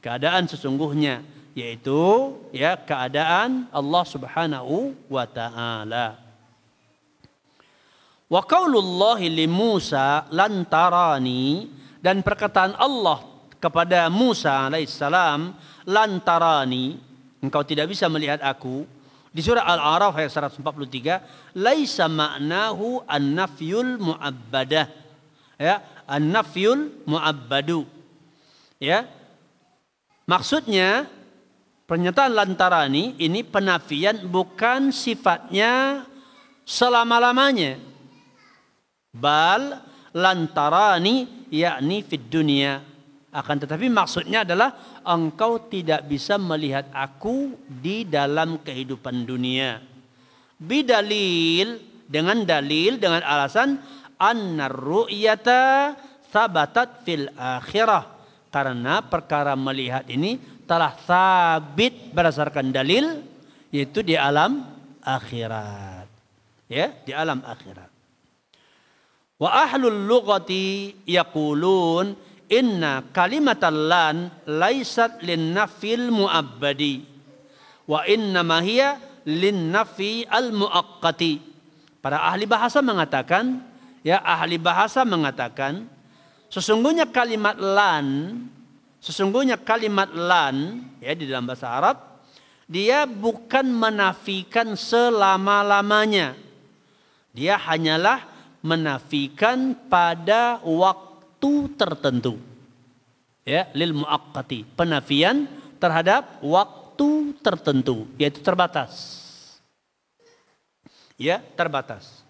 keadaan sesungguhnya, yaitu ya keadaan Allah Subhanahu wa ta'ala. Wa qaulullahi li Musa lan tarani, dan perkataan Allah kepada Musa alaihissalam, lan tarani, engkau tidak bisa melihat aku. Di surah Al-A'raf ayat 143, laisa ma'nahu an-nafyul mu'abbadah. Ya, an-nafyul mu'abbadu. Ya. Maksudnya pernyataan lantarani ini penafian bukan sifatnya selama-lamanya. Bal lantarani yakni fid dunia. Akan tetapi maksudnya adalah engkau tidak bisa melihat aku di dalam kehidupan dunia. Bidalil, dengan dalil, dengan alasan annar ru'yata sabatat fil akhirah. Karena perkara melihat ini telah sabit berdasarkan dalil, yaitu di alam akhirat. Ya, di alam akhirat. Wa ahlul lughati yaqulun inna kalimatal lan laysat lin nafil muabbadi wa inna ma hiya lin nafi al muaqqati. Para ahli bahasa mengatakan, ya, ahli bahasa mengatakan sesungguhnya kalimat lan ya di dalam bahasa Arab dia bukan menafikan selama-lamanya. Dia hanyalah menafikan pada waktu tertentu. Ya, lil muaqqati, penafian terhadap waktu tertentu, yaitu terbatas. Ya, terbatas.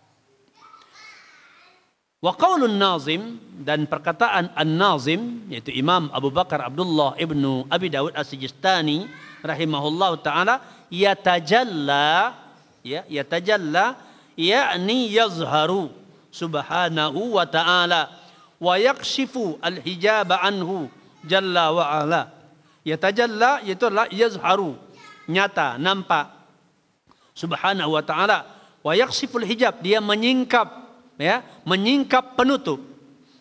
Wa qaulun nazim, dan perkataan an-nazim yaitu Imam Abu Bakar Abdullah ibnu Abi Dawud As-Sijistani rahimahullahu taala, yatajalla, ya, yatajalla yakni yazharu subhanahu wa ta'ala wa yakshifu al-hijaba anhu jalla wa ala. Yatajalla yaitu yazharu, nyata, nampak, subhanahu wa ta'ala, wa yakshifu al-hijab, dia menyingkap, ya, menyingkap penutup.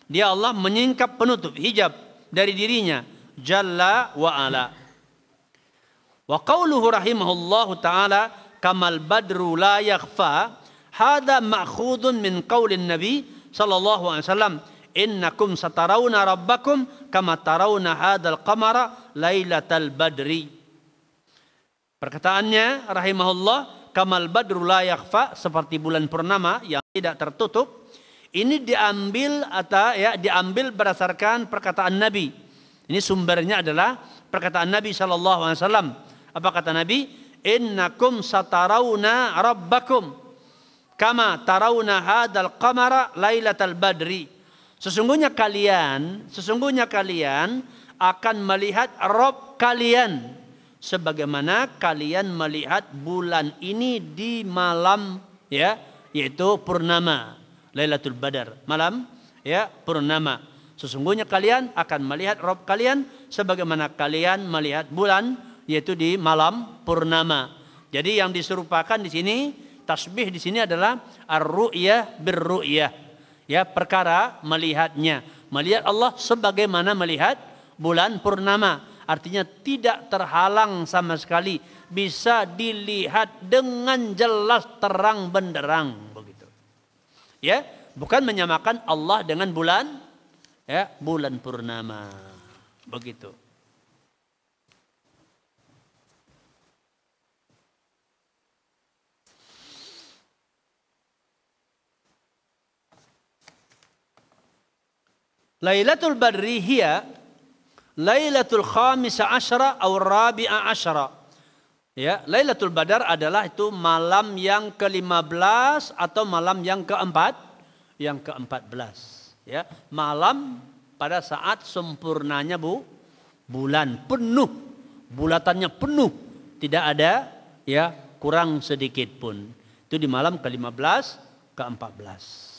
Dia Allah menyingkap penutup, hijab dari dirinya, jalla wa ala. Wa qauluhu rahimahullahu ta'ala kamal badru la yakhfa, hada ma'khudun min qaulin Nabi sallallahu alaihi wasallam, innakum satarawna rabbakum kama tarawna hadal qamara lailatal badri. Perkataannya rahimahullah, kamal badru la yakhfa, seperti bulan purnama yang tidak tertutup. Ini diambil atau ya diambil berdasarkan perkataan Nabi. Ini sumbernya adalah perkataan Nabi sallallahu alaihi wasallam. Apa kata Nabi? Innakum satarawna rabbakum kama tarawna hadal qamara lailatal badri. Sesungguhnya kalian akan melihat Rabb kalian sebagaimana kalian melihat bulan ini di malam, ya, yaitu purnama, Lailatul Badar, malam, ya, purnama. Sesungguhnya kalian akan melihat Rabb kalian sebagaimana kalian melihat bulan, yaitu di malam purnama. Jadi yang diserupakan di sini, tasbih di sini adalah ar-ru'yah bir-ru'yah. Ya, perkara melihatnya. Melihat Allah sebagaimana melihat bulan purnama. Artinya tidak terhalang sama sekali. Bisa dilihat dengan jelas terang benderang. Begitu. Ya, bukan menyamakan Allah dengan bulan, ya, bulan purnama. Begitu. Lailatul Badri hiya Lailatul Khamisa Asyara atau Rabi'a Asyara. Ya, Lailatul Badar adalah itu malam yang ke-15 atau malam yang ke-14. Ya, malam pada saat sempurnanya bulan penuh, bulatannya penuh, tidak ada, ya, kurang sedikit pun. Itu di malam ke-15, ke-14.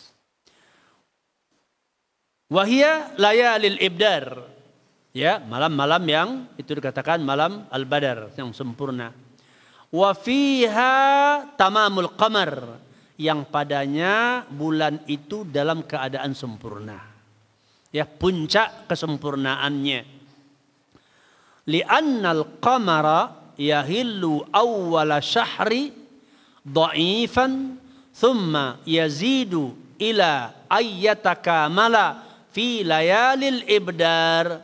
Wahia layalil ibdar, ya, malam-malam yang itu dikatakan malam al-badar yang sempurna. Wa fiha tamamul qamar, yang padanya bulan itu dalam keadaan sempurna, ya, puncak kesempurnaannya. Li'annal qamara yahillu awwala syahri dha'ifan thumma yazidu ila ayyatakamala fi layalil ibdar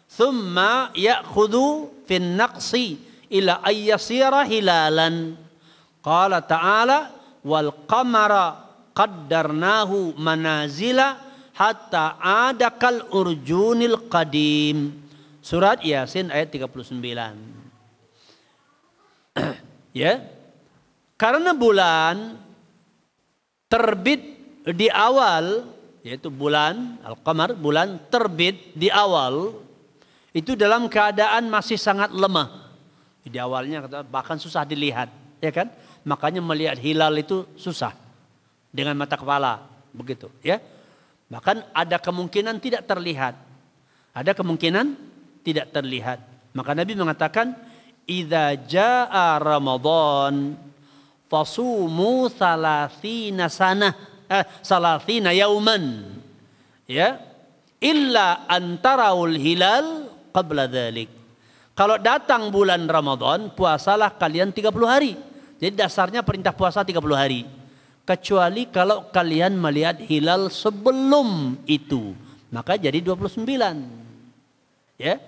thumma ya'khudhu fin naqsi ila ayyasira hilalan. Qala ta'ala wal qamara qaddarnahu manazila hatta ada kal urjunil qadim. Surat Yasin ayat 39. Ya. Karena bulan terbit di awal, yaitu bulan Al-Qamar, bulan terbit di awal itu dalam keadaan masih sangat lemah. Di awalnya bahkan susah dilihat, ya kan? Makanya melihat hilal itu susah dengan mata kepala, begitu, ya. Bahkan ada kemungkinan tidak terlihat. Ada kemungkinan tidak terlihat. Maka Nabi mengatakan, "Idza jaa Ramadan fasumu salasina yauman." Ya. Illa antaraul hilal qabla dzalik. Kalau datang bulan Ramadan, puasalah kalian 30 hari. Jadi dasarnya perintah puasa 30 hari. Kecuali kalau kalian melihat hilal sebelum itu, maka jadi 29. Ya.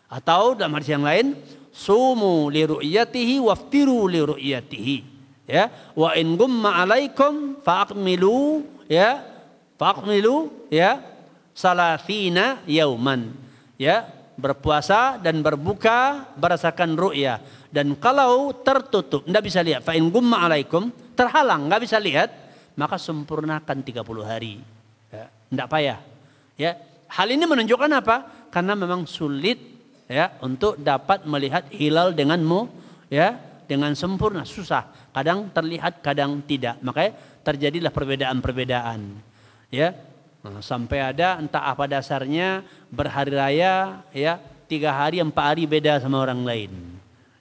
Atau dalam hadis yang lain, sumu li ru'yatihi waftiru li ru'yatihi. Ya, wa in gumma alaikum fa'akmilu salasina yauman. Ya, berpuasa dan berbuka berdasarkan ru'ya. Dan kalau tertutup, tidak bisa lihat, fa in gumma alaikum, terhalang, nggak bisa lihat, maka sempurnakan 30 hari. Ya, tidak payah. Ya, hal ini menunjukkan apa? Karena memang sulit, ya, untuk dapat melihat hilal denganmu, ya, dengan sempurna, susah. Kadang terlihat, kadang tidak. Makanya terjadilah perbedaan-perbedaan. Ya, nah, sampai ada entah apa dasarnya berhari raya, ya, 3 hari 4 hari beda sama orang lain,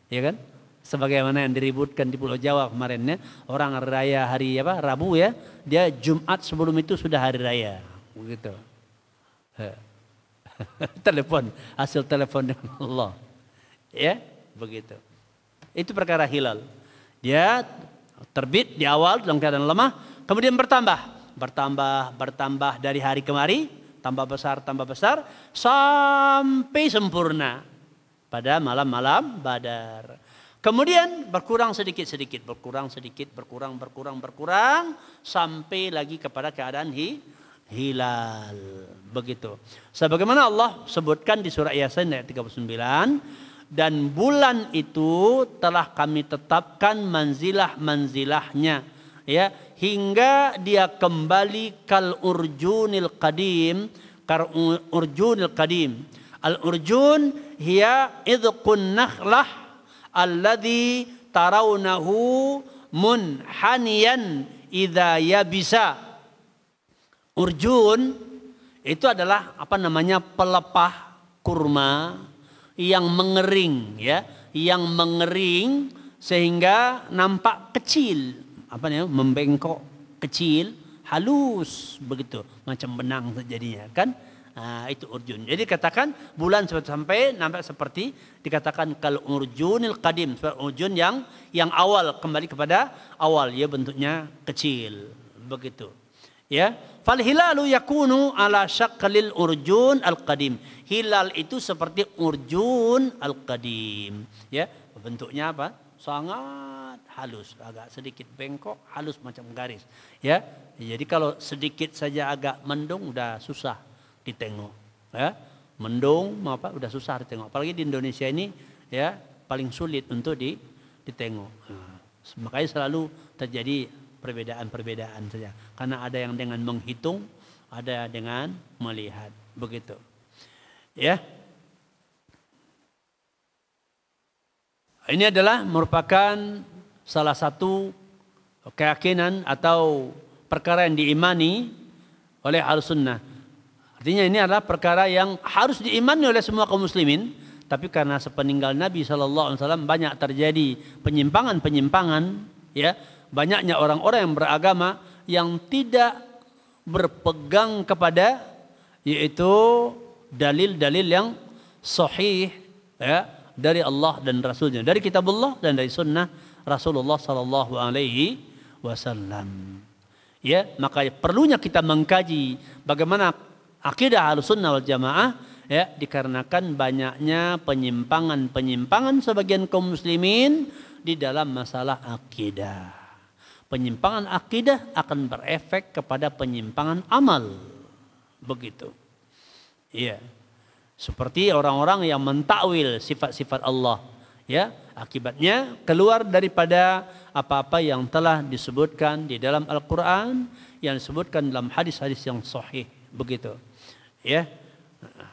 ya kan? Sebagaimana yang diributkan di Pulau Jawa kemarin, ya, orang hari raya hari apa Rabu, ya, dia Jumat sebelum itu sudah hari raya, begitu. Telepon, hasil telepon dengan Allah, ya, begitu. Itu perkara hilal. Dia terbit di awal dalam keadaan lemah, kemudian bertambah dari hari kemari, tambah besar sampai sempurna pada malam-malam Badar. Kemudian berkurang sedikit, berkurang sampai lagi kepada keadaan hilal, begitu. Sebagaimana Allah sebutkan di surah Yasin ayat 39, dan bulan itu telah kami tetapkan manzilah-manzilahnya, ya, hingga dia kembali kal urjunil qadim. Al urjun hiya idqun nakhlah alladhi tarawnahu munhaniyan idza yabisa. Urjun itu adalah apa namanya, pelepah kurma yang mengering, ya, yang mengering sehingga nampak kecil, apa namanya, membengkok, kecil, halus, begitu, macam benang jadinya, kan? Nah, itu urjun. Jadi katakan bulan sampai nampak seperti dikatakan kalau urjunil qadim, urjun yang awal, kembali kepada awal, ya, bentuknya kecil, begitu. Ya, fal hilalu yakunu ala syaklil urjun al qadim. Hilal itu seperti urjun al qadim. Ya, bentuknya apa? Sangat halus, agak sedikit bengkok, halus macam garis. Ya, jadi kalau sedikit saja agak mendung udah susah ditengok. Ya, mendung apa udah susah ditengok. Apalagi di Indonesia ini, ya, paling sulit untuk ditengok. Nah, makanya selalu terjadi perbedaan saja. Karena ada yang dengan menghitung, ada dengan melihat, begitu. Ya. Ini adalah merupakan salah satu keyakinan atau perkara yang diimani oleh Ahlussunnah. Artinya ini adalah perkara yang harus diimani oleh semua kaum muslimin, tapi karena sepeninggal Nabi SAW banyak terjadi penyimpangan, ya. Banyaknya orang-orang yang beragama yang tidak berpegang kepada, yaitu dalil-dalil yang sahih, ya, dari Allah dan Rasulnya, dari kitabullah dan dari sunnah Rasulullah sallallahu alaihi wasallam. Ya, maka perlunya kita mengkaji bagaimana akidah Ahlussunnah wal Jamaah, ya, dikarenakan banyaknya penyimpangan sebagian kaum muslimin di dalam masalah akidah. Penyimpangan akidah akan berefek kepada penyimpangan amal. Begitu. Iya. Seperti orang-orang yang mentakwil sifat-sifat Allah, ya, akibatnya keluar daripada apa-apa yang telah disebutkan di dalam Al-Qur'an, yang disebutkan dalam hadis-hadis yang sahih, begitu. Ya.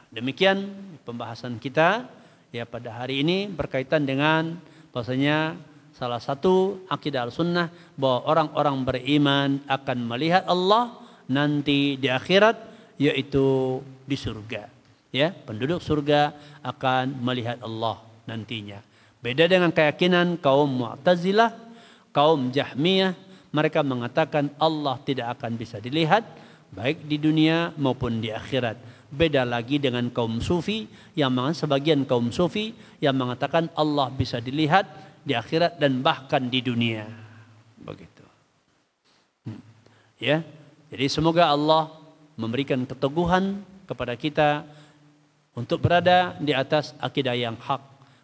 Demikian pembahasan kita ya pada hari ini berkaitan dengan bahwasanya salah satu akidah Ahlussunnah bahwa orang-orang beriman akan melihat Allah nanti di akhirat, yaitu di surga. Ya, penduduk surga akan melihat Allah nantinya. Beda dengan keyakinan kaum Mu'tazilah, kaum Jahmiyah, mereka mengatakan Allah tidak akan bisa dilihat baik di dunia maupun di akhirat. Beda lagi dengan kaum Sufi yang sebagian kaum Sufi yang mengatakan Allah bisa dilihat di akhirat dan bahkan di dunia. Begitu. Ya. Jadi semoga Allah memberikan keteguhan kepada kita untuk berada di atas akidah yang hak,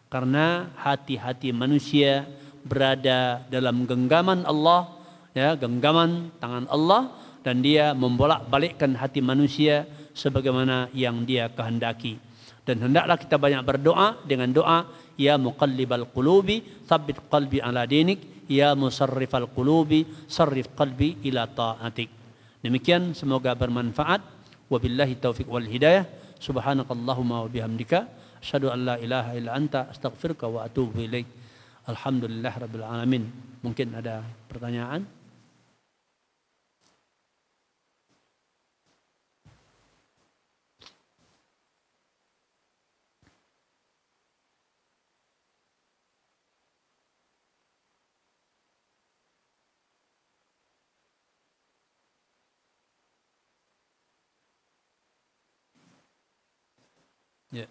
karena hati-hati manusia berada dalam genggaman Allah, ya, genggaman tangan Allah, dan dia membolak-balikkan hati manusia sebagaimana yang dia kehendaki. Dan hendaklah kita banyak berdoa dengan doa, ya muqallibal qulubi tsabbit qalbi ala dinik, ya musarrifal qulubi sarrif qalbi ila ta'atik. Demikian, semoga bermanfaat. Wabillahi taufiq wal hidayah. Subhanakallahumma wa bihamdika asyhadu an la ilaha illa anta astaghfiruka wa atubu ilaik. Alhamdulillah rabbil alamin. Mungkin ada pertanyaan? Ya.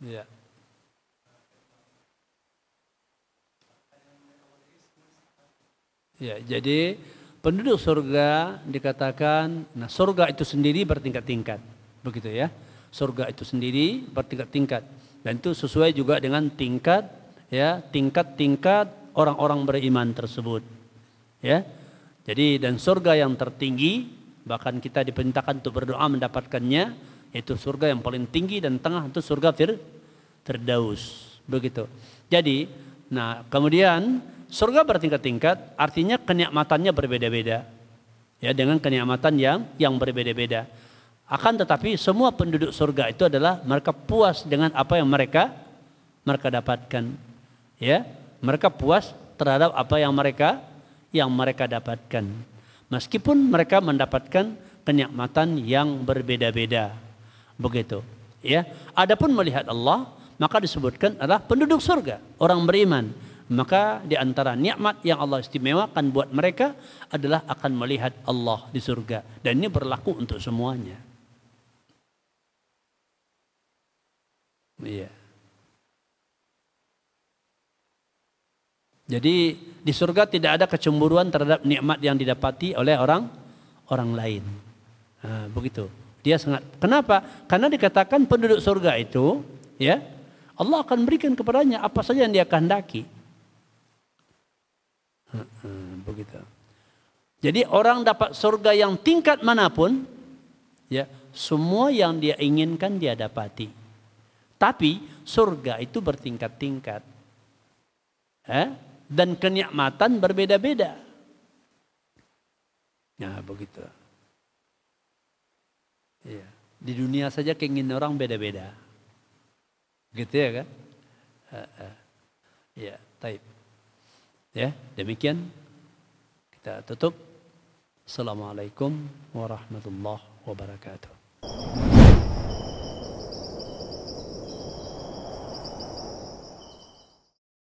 Ya. Ya, jadi penduduk surga dikatakan, nah surga itu sendiri bertingkat-tingkat, begitu ya. Surga itu sendiri bertingkat-tingkat, dan itu sesuai juga dengan tingkat, ya, tingkat-tingkat orang-orang beriman tersebut, ya. Jadi dan surga yang tertinggi, bahkan kita diperintahkan untuk berdoa mendapatkannya, yaitu surga yang paling tinggi, dan tengah itu surga Firdaus, begitu. Jadi, nah kemudian surga bertingkat-tingkat, artinya kenikmatannya berbeda-beda, ya, dengan kenikmatan yang berbeda-beda. Akan tetapi semua penduduk surga itu adalah mereka puas dengan apa yang mereka dapatkan, ya. Mereka puas terhadap apa yang mereka dapatkan, meskipun mereka mendapatkan kenikmatan yang berbeda-beda, begitu, ya. Adapun melihat Allah, maka disebutkan adalah penduduk surga, orang beriman. Maka di antara nikmat yang Allah istimewakan buat mereka adalah akan melihat Allah di surga, dan ini berlaku untuk semuanya. Iya. Jadi di surga tidak ada kecemburuan terhadap nikmat yang didapati oleh orang lain. Nah, begitu. Dia sangat. Kenapa? Karena dikatakan penduduk surga itu, ya, Allah akan berikan kepadanya apa saja yang dia kehendaki. Begitu. Jadi orang dapat surga yang tingkat manapun, ya, semua yang dia inginkan dia dapati. Tapi surga itu bertingkat-tingkat, dan kenikmatan berbeda-beda. Nah, begitu. Ya. Di dunia saja keinginan orang beda-beda, gitu ya kan? Ya, taib. Ya, demikian kita tutup. Assalamualaikum warahmatullahi wabarakatuh.